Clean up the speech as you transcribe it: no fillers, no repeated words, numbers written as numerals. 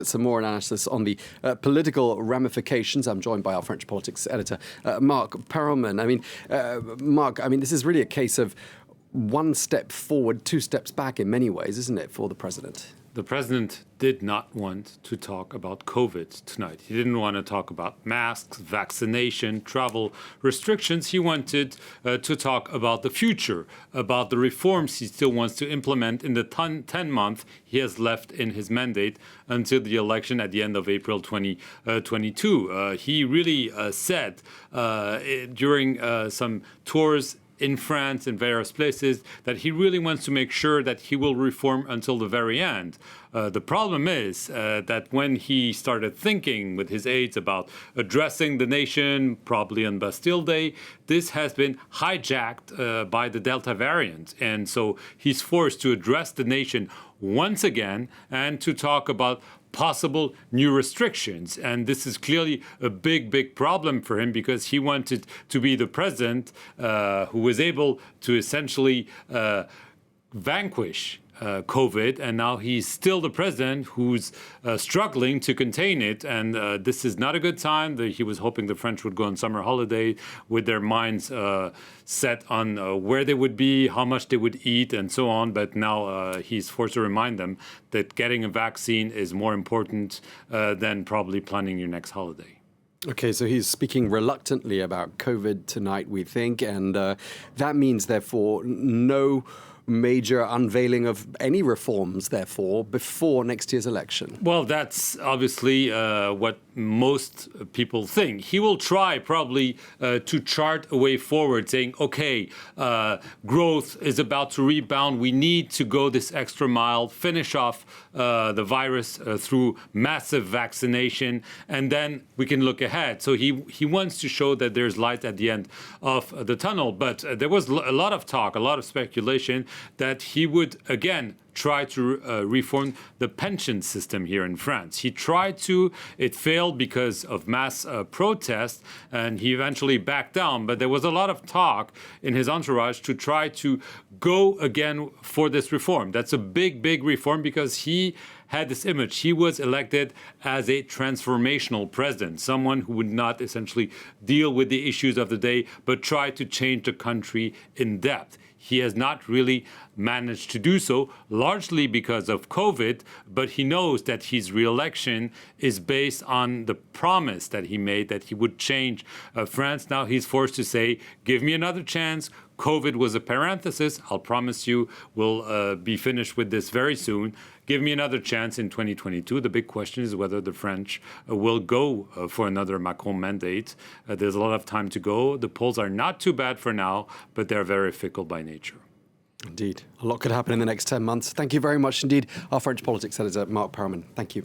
Some more analysis on the political ramifications. I'm joined by our French politics editor, Marc Perelman. Marc, this is really a case of one step forward, two steps back in many ways, isn't it, for the president? The president did not want to talk about COVID tonight. He didn't want to talk about masks, vaccination, travel restrictions. He wanted to talk about the future, about the reforms he still wants to implement in the 10 months he has left in his mandate until the election at the end of April 2022. He really said during some tours in France and various places that he really wants to make sure that he will reform until the very end. The problem is that when he started thinking with his aides about addressing the nation, probably on Bastille Day, this has been hijacked by the Delta variant. And so he's forced to address the nation once again and to talk about possible new restrictions. And this is clearly a big problem for him because he wanted to be the president who was able to essentially vanquish COVID, and now he's still the president who's struggling to contain it, and this is not a good time. He was hoping the French would go on summer holiday with their minds set on where they would be, how much they would eat, and so on, but now he's forced to remind them that getting a vaccine is more important than probably planning your next holiday. Okay, so he's speaking reluctantly about COVID tonight, we think, and that means, therefore, no major unveiling of any reforms, therefore, before next year's election. Well, that's obviously what most people think. He will try probably to chart a way forward, saying, okay, growth is about to rebound. We need to go this extra mile, finish off the virus through massive vaccination, and then we can look ahead. So he wants to show that there's light at the end of the tunnel. But there was a lot of talk, a lot of speculation that he would, again, try to reform the pension system here in France. He tried to, it failed because of mass protests, and he eventually backed down. But there was a lot of talk in his entourage to try to go again for this reform. That's a big reform because he had this image. He was elected as a transformational president, someone who would not essentially deal with the issues of the day, but try to change the country in depth. He has not really managed to do so, largely because of COVID, but he knows that his re-election is based on the promise that he made that he would change France. Now he's forced to say, give me another chance. COVID was a parenthesis. I'll promise you we'll be finished with this very soon. Give me another chance in 2022. The big question is whether the French will go for another Macron mandate. There's a lot of time to go. The polls are not too bad for now, but they're very fickle by nature. Indeed. A lot could happen in the next 10 months. Thank you very much indeed, our French politics editor, Marc Perelman. Thank you.